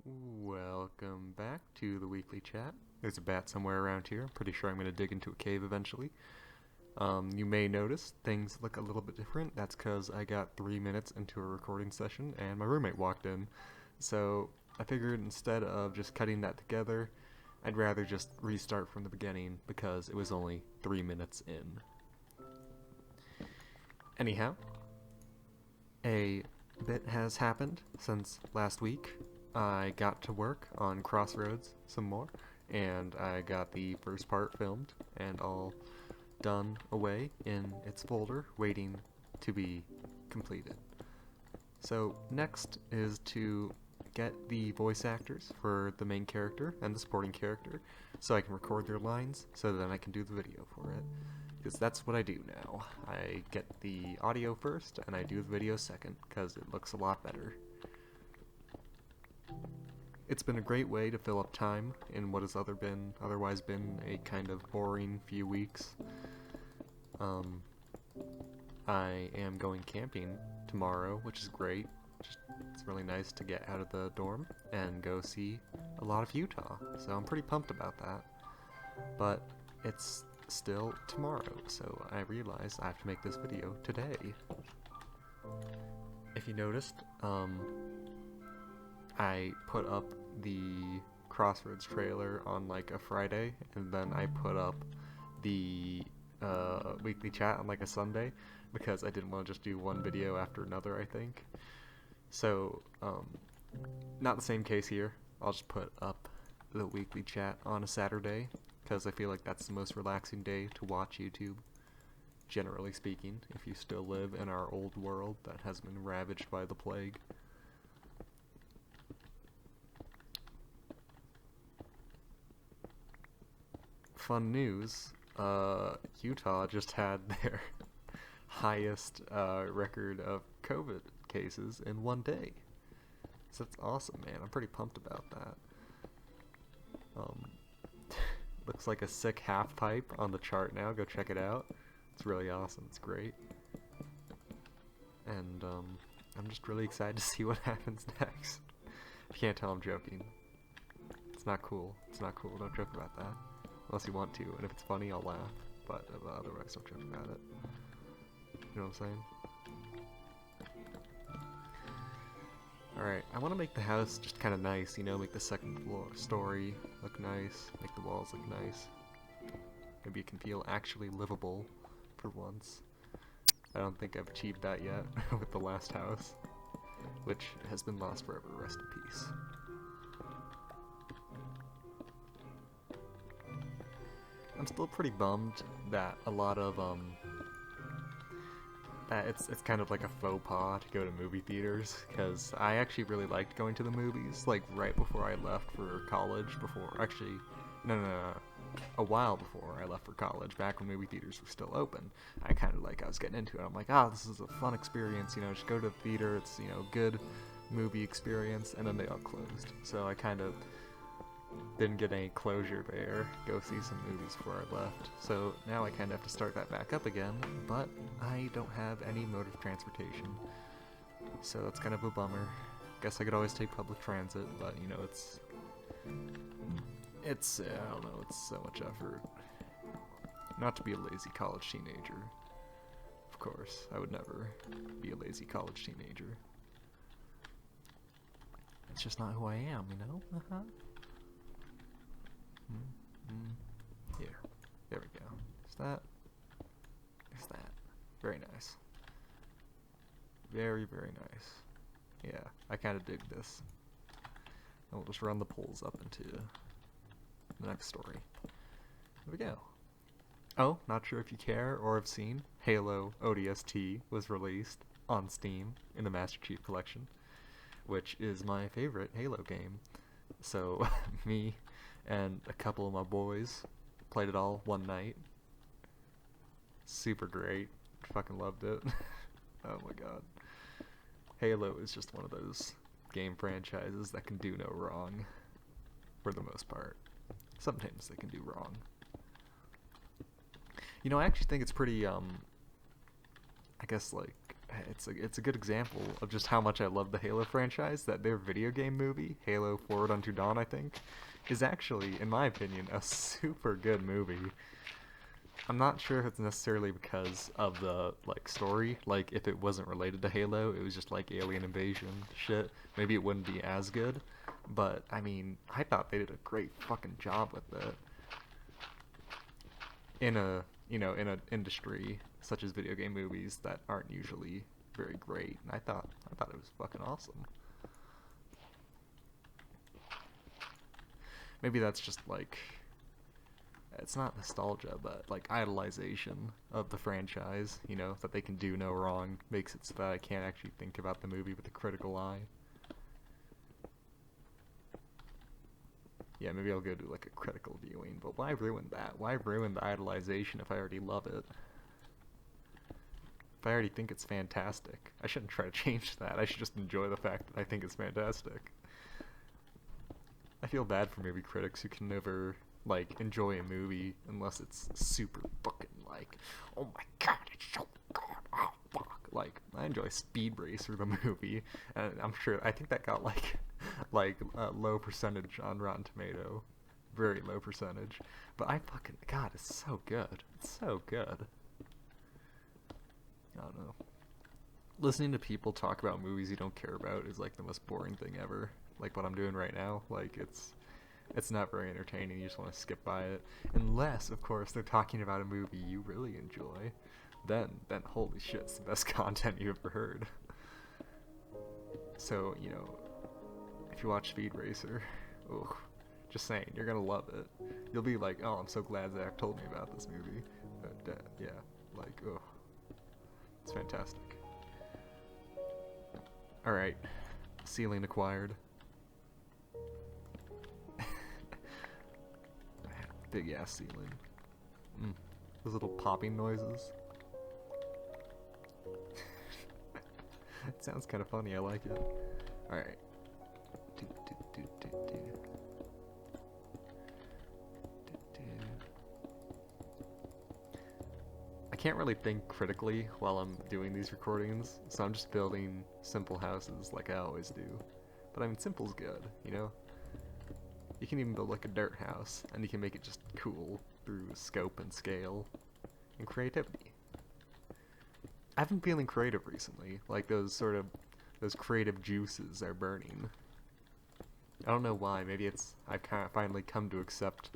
Welcome back to the weekly chat. There's a bat somewhere around here. Pretty sure I'm going to dig into a cave eventually. You may notice things look a little bit different. That's because I got 3 minutes into a recording session and my roommate walked in. So I figured instead of just cutting that together, I'd rather just restart from the beginning because it was only 3 minutes in. Anyhow, a bit has happened since last week. I got to work on Crossroads some more, and I got the first part filmed and all done away in its folder, waiting to be completed. So next is to get the voice actors for the main character and the supporting character so I can record their lines so then I can do the video for it. Because that's what I do now. I get the audio first and I do the video second because it looks a lot better. It's been a great way to fill up time in what has otherwise been a kind of boring few weeks. I am going camping tomorrow, which is great. It's really nice to get out of the dorm and go see a lot of Utah, so I'm pretty pumped about that. But it's still tomorrow, so I realize I have to make this video today. If you noticed, I put up the Crossroads trailer on like a Friday, and then I put up the weekly chat on like a Sunday because I didn't want to just do one video after another, I think. So, not the same case here. I'll just put up the weekly chat on a Saturday because I feel like that's the most relaxing day to watch YouTube, generally speaking, if you still live in our old world that has been ravaged by the plague. Fun news, Utah just had their highest record of COVID cases in one day. So that's awesome, man. I'm pretty pumped about that. Looks like a sick half pipe on the chart now. Go check it out. It's really awesome. It's great. And I'm just really excited to see what happens next. If you can't tell, I'm joking. It's not cool. It's not cool. Don't joke about that. Unless you want to, and if it's funny, I'll laugh. But otherwise, don't joke about it. You know what I'm saying? Alright, I want to make the house just kind of nice, you know, make the second story look nice, make the walls look nice. Maybe it can feel actually livable for once. I don't think I've achieved that yet with the last house, which has been lost forever. Rest in peace. I'm still pretty bummed that a lot of that it's kind of like a faux pas to go to movie theaters, because I actually really liked going to the movies, like right before I left for college, a while before I left for college, back when movie theaters were still open. I was getting into it. I'm like, this is a fun experience, you know, just go to the theater, it's, you know, good movie experience, and then they all closed. So I kind of didn't get any closure there, go see some movies before I left. So now I kind of have to start that back up again, but I don't have any mode of transportation. So that's kind of a bummer. Guess I could always take public transit, but you know, it's I don't know, it's so much effort. Not to be a lazy college teenager. Of course, I would never be a lazy college teenager. It's just not who I am, you know? Here. There we go. Is that? Very nice. Very, very nice. Yeah, I kind of dig this. And we'll just run the poles up into the next story. There we go. Oh, not sure if you care or have seen, Halo ODST was released on Steam in the Master Chief Collection, which is my favorite Halo game. So, me and a couple of my boys played it all one night. Super great. Fucking loved it. Oh my god. Halo is just one of those game franchises that can do no wrong, for the most part. Sometimes they can do wrong. You know, I actually think it's pretty, I guess, like, it's a good example of just how much I love the Halo franchise. That their video game movie, Halo Forward Unto Dawn, I think, is actually, in my opinion, a super good movie. I'm not sure if it's necessarily because of the like story. Like if it wasn't related to Halo, it was just like alien invasion shit. Maybe it wouldn't be as good. But I mean, I thought they did a great fucking job with it in a in an industry such as video game movies that aren't usually very great. And I thought it was fucking awesome. Maybe that's just like it's not nostalgia, but like idolization of the franchise, that they can do no wrong makes it so that I can't actually think about the movie with a critical eye. Yeah, maybe I'll go do like a critical viewing, but why ruin that? Why ruin the idolization if I already love it? If I already think it's fantastic, I shouldn't try to change that. I should just enjoy the fact that I think it's fantastic. I feel bad for movie critics who can never like enjoy a movie unless it's super fucking like, oh my god, it's so good. Oh fuck. Like I enjoy Speed Racer the movie, and I think that got like a low percentage on Rotten Tomato, very low percentage. But I fucking god, it's so good. It's so good. I don't know. Listening to people talk about movies you don't care about is like the most boring thing ever. Like what I'm doing right now, like it's not very entertaining. You just want to skip by it, unless of course they're talking about a movie you really enjoy. Then holy shit, it's the best content you've ever heard. So if you watch Speed Racer, ugh, just saying, you're gonna love it. You'll be like, oh, I'm so glad Zach told me about this movie. But yeah, like, ugh, it's fantastic. All right, ceiling acquired. Big ass ceiling. Those little popping noises. It sounds kind of funny. I like it. All right. I can't really think critically while I'm doing these recordings, so I'm just building simple houses like I always do. But I mean, simple's good, You can even build like a dirt house, and you can make it just cool through scope and scale and creativity. I've been feeling creative recently, like those creative juices are burning. I don't know why. Maybe I've kind of finally come to accept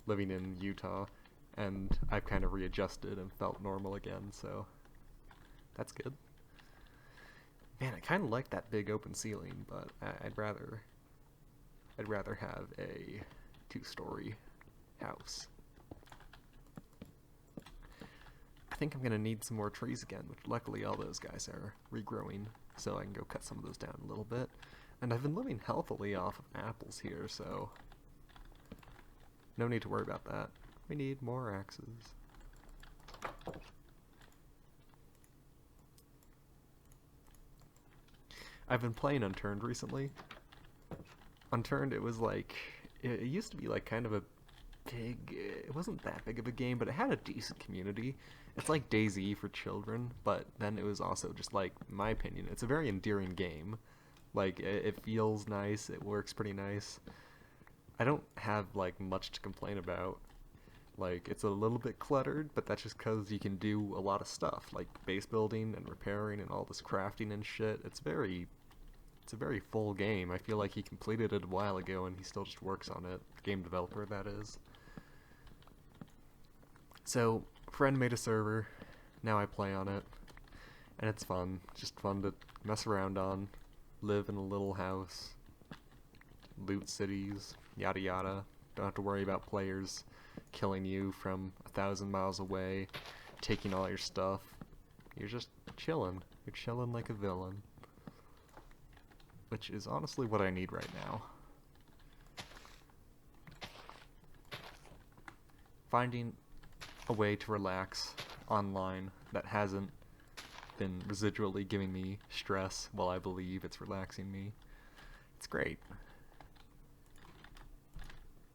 living in Utah, and I've kind of readjusted and felt normal again. So that's good. Man, I kind of like that big open ceiling, but I'd rather have a 2-story house. I think I'm gonna need some more trees again, which luckily all those guys are regrowing, so I can go cut some of those down a little bit. And I've been living healthily off of apples here, so no need to worry about that. We need more axes. I've been playing Unturned recently. Unturned, it used to be like kind of a it wasn't that big of a game, but it had a decent community. It's like DayZ for children, but then it was also just like, in my opinion, it's a very endearing game. Like, it feels nice, it works pretty nice. I don't have like much to complain about. Like, it's a little bit cluttered, but that's just because you can do a lot of stuff, like base building and repairing and all this crafting and shit. It's a very full game. I feel like he completed it a while ago and he still just works on it. Game developer, that is. So, friend made a server. Now I play on it. And it's fun. Just fun to mess around on. Live in a little house. Loot cities. Yada yada. Don't have to worry about players killing you from 1,000 miles away. Taking all your stuff. You're just chilling. You're chilling like a villain. Which is honestly what I need right now. Finding a way to relax online that hasn't been residually giving me stress while I believe it's relaxing me. It's great.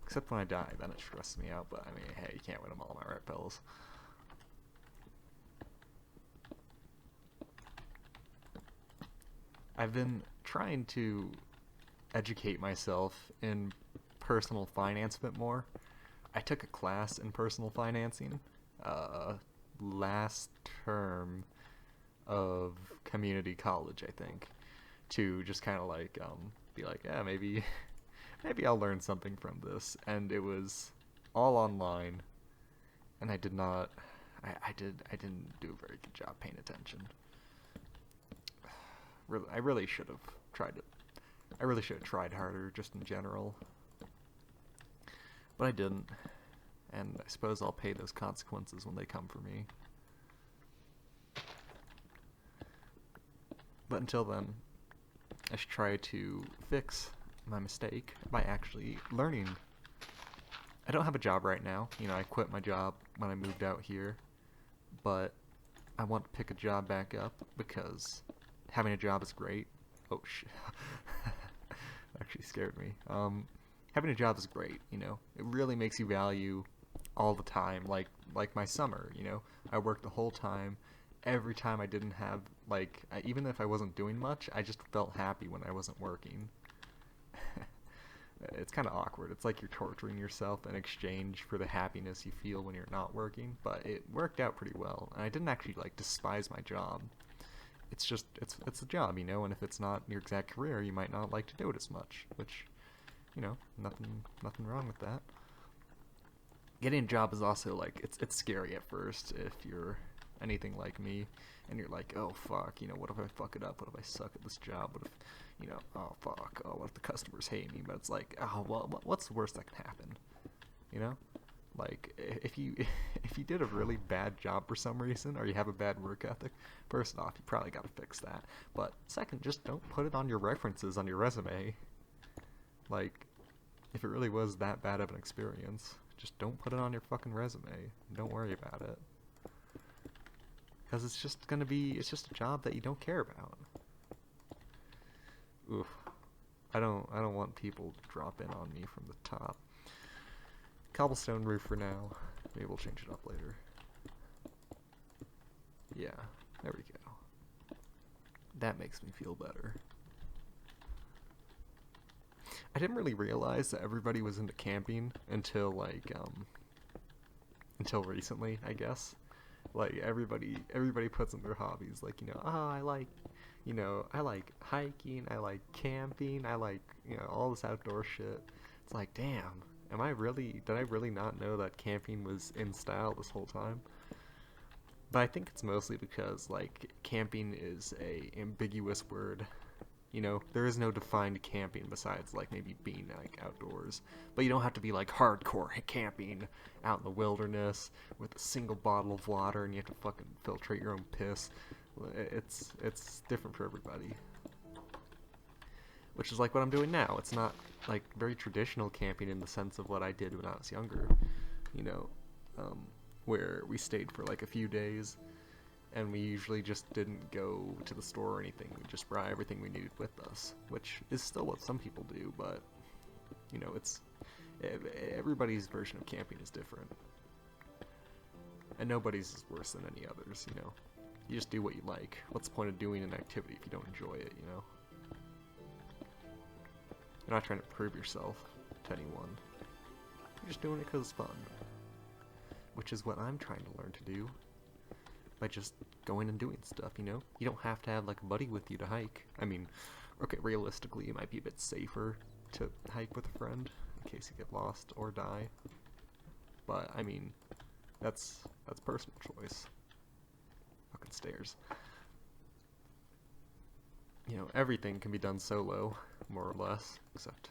Except when I die, then it stresses me out, but I mean, hey, you can't win them all, am I right, fellas? I've been trying to educate myself in personal finance a bit more. I took a class in personal financing uh, last term of community college, I think, to just kind of like be like, yeah, maybe I'll learn something from this. And it was all online, and I did not. I didn't do a very good job paying attention. Really, I really should have tried it. I really should have tried harder, just in general, but I didn't. And I suppose I'll pay those consequences when they come for me. But until then, I should try to fix my mistake by actually learning. I don't have a job right now. I quit my job when I moved out here, but I want to pick a job back up because having a job is great. Oh shit. Actually scared me. Having a job is great, It really makes you value all the time. Like my summer, I worked the whole time. Every time I didn't have even if I wasn't doing much, I just felt happy when I wasn't working. It's kind of awkward. It's like you're torturing yourself in exchange for the happiness you feel when you're not working, but it worked out pretty well. And I didn't actually despise my job. It's just it's a job, and if it's not your exact career, you might not like to do it as much, which, nothing wrong with that. Getting a job is also it's scary at first if you're anything like me, and you're like, oh fuck, what if I fuck it up? What if I suck at this job? What if, oh fuck, oh, what if the customers hate me? But it's like, oh well, what's the worst that can happen? You know, if you if you did a really bad job for some reason, or you have a bad work ethic, first off, you probably got to fix that. But second, just don't put it on your references on your resume. If it really was that bad of an experience, just don't put it on your fucking resume. Don't worry about it. Because it's just a job that you don't care about. Oof. I don't want people to drop in on me from the top. Cobblestone roof for now. Maybe we'll change it up later. Yeah, there we go. That makes me feel better. I didn't really realize that everybody was into camping until until recently, I guess. Everybody puts in their hobbies, I like hiking, I like camping, I like, all this outdoor shit. It's like, damn, did I really not know that camping was in style this whole time? But I think it's mostly because, camping is a ambiguous word. There is no defined camping besides, maybe being, outdoors. But you don't have to be, hardcore camping out in the wilderness with a single bottle of water and you have to fucking filtrate your own piss. It's different for everybody. Which is, what I'm doing now. It's not, very traditional camping in the sense of what I did when I was younger. Where we stayed for, a few days. And we usually just didn't go to the store or anything. We just brought everything we needed with us, which is still what some people do, but, it's everybody's version of camping is different. And nobody's is worse than any others, You just do what you like. What's the point of doing an activity if you don't enjoy it, You're not trying to prove yourself to anyone. You're just doing it because it's fun. Which is what I'm trying to learn to do. By just going and doing stuff, You don't have to have, a buddy with you to hike. I mean, okay, realistically, it might be a bit safer to hike with a friend in case you get lost or die. But, I mean, that's personal choice. Fucking stairs. Everything can be done solo, more or less, except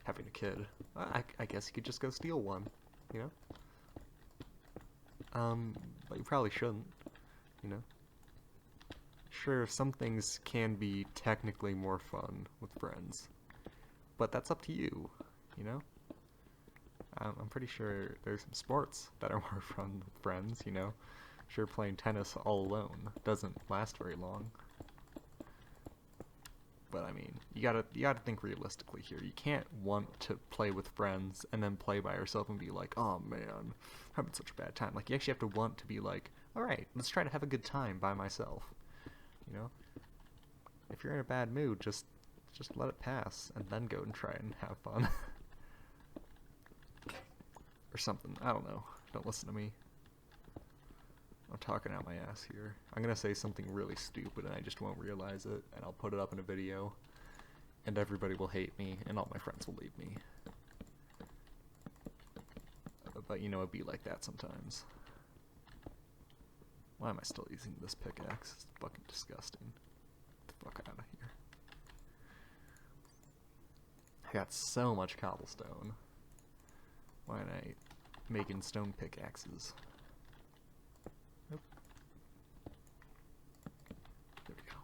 having a kid. I guess you could just go steal one, But you probably shouldn't. Sure, some things can be technically more fun with friends, but that's up to you, I'm pretty sure there's some sports that are more fun with friends, Sure, playing tennis all alone doesn't last very long. But I mean, you gotta think realistically here. You can't want to play with friends and then play by yourself and be like, oh man, I'm having such a bad time. You actually have to want to be like, alright, let's try to have a good time by myself. if you're in a bad mood, just let it pass and then go and try and have fun. Or something. I don't know. Don't listen to me. I'm talking out my ass here. I'm gonna say something really stupid and I just won't realize it, and I'll put it up in a video, and everybody will hate me, and all my friends will leave me. But you know, it'd be like that sometimes. Why am I still using this pickaxe? It's fucking disgusting. Get the fuck out of here. I got so much cobblestone. Why am I making stone pickaxes? Nope. There we go.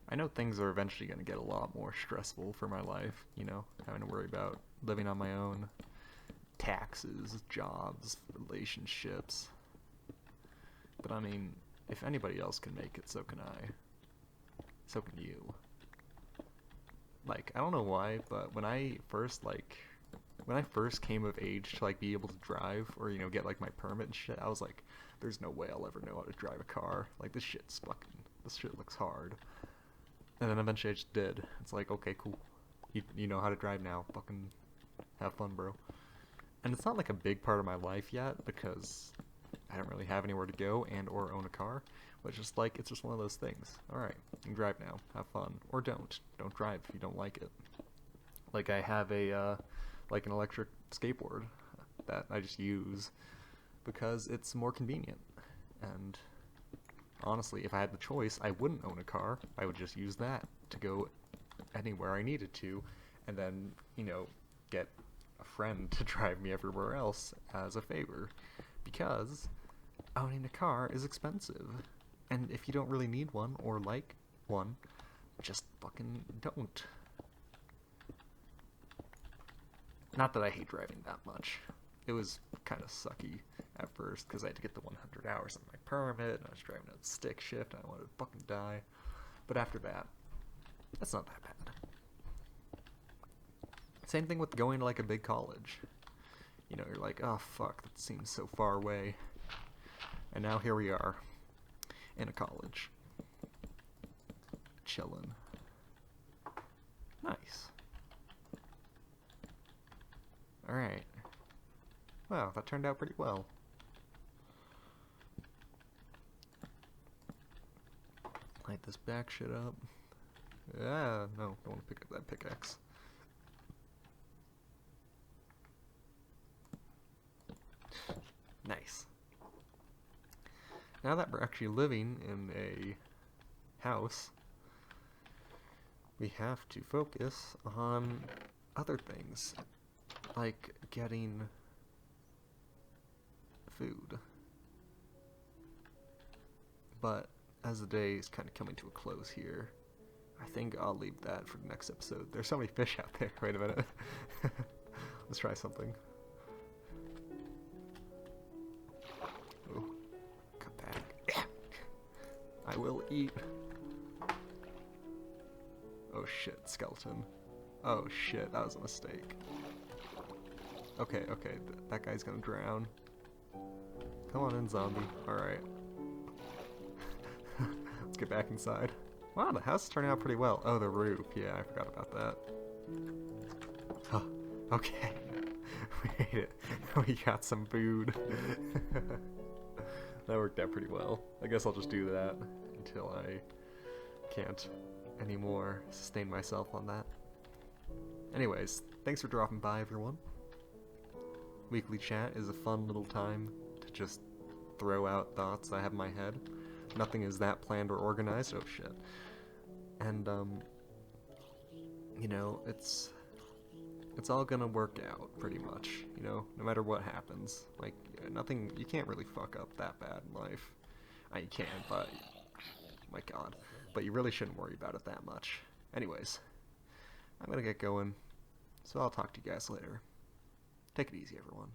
I know things are eventually going to get a lot more stressful for my life, you know, having to worry about living on my own, taxes, jobs, relationships. But I mean, if anybody else can make it, so can I. So can you. Like, I don't know why, but when I first came of age to, like, be able to drive, or, you know, get, like, my permit and shit, I was like, there's no way I'll ever know how to drive a car. Like, this shit looks hard. And then eventually I just did. It's like, okay, cool. You know how to drive now. Fucking have fun, bro. And it's not, like, a big part of my life yet, because I don't really have anywhere to go and or own a car, but it's just one of those things. Alright, you can drive now, have fun, or don't drive if you don't like it. Like, I have a like an electric skateboard that I just use because it's more convenient, and honestly, if I had the choice, I wouldn't own a car. I would just use that to go anywhere I needed to, and then, you know, get a friend to drive me everywhere else as a favor, because owning a car is expensive, and if you don't really need one or like one, just fucking don't. Not that I hate driving that much. It was kind of sucky at first because I had to get the 100 hours on my permit, and I was driving a stick shift, and I wanted to fucking die. But after that, that's not that bad. Same thing with going to, like, a big college. You know, you're like, oh fuck, that seems so far away. And now here we are, in a college. Chillin'. Nice. Alright. Wow, that turned out pretty well. Light this back shit up. Yeah, no, don't want to pick up that pickaxe. Nice. Now that we're actually living in a house, we have to focus on other things, like getting food. But as the day is kind of coming to a close here, I think I'll leave that for the next episode. There's so many fish out there. Wait a minute. Let's try something. Oh, come back. I will eat. Oh shit, skeleton. Oh shit, that was a mistake. Okay, that guy's gonna drown. Come on in, zombie. Alright. Let's get back inside. Wow, the house is turning out pretty well. Oh, the roof. Yeah, I forgot about that. Oh, okay. We made it. We got some food. That worked out pretty well. I guess I'll just do that until I can't anymore sustain myself on that. Anyways, thanks for dropping by, everyone. Weekly chat is a fun little time to just throw out thoughts I have in my head. Nothing is that planned or organized. Oh shit. And you know, it's all gonna work out pretty much, you know, no matter what happens. Like, nothing, you can't really fuck up that bad in life. You can, but my god. But you really shouldn't worry about it that much. Anyways, I'm gonna get going, so I'll talk to you guys later. Take it easy, everyone.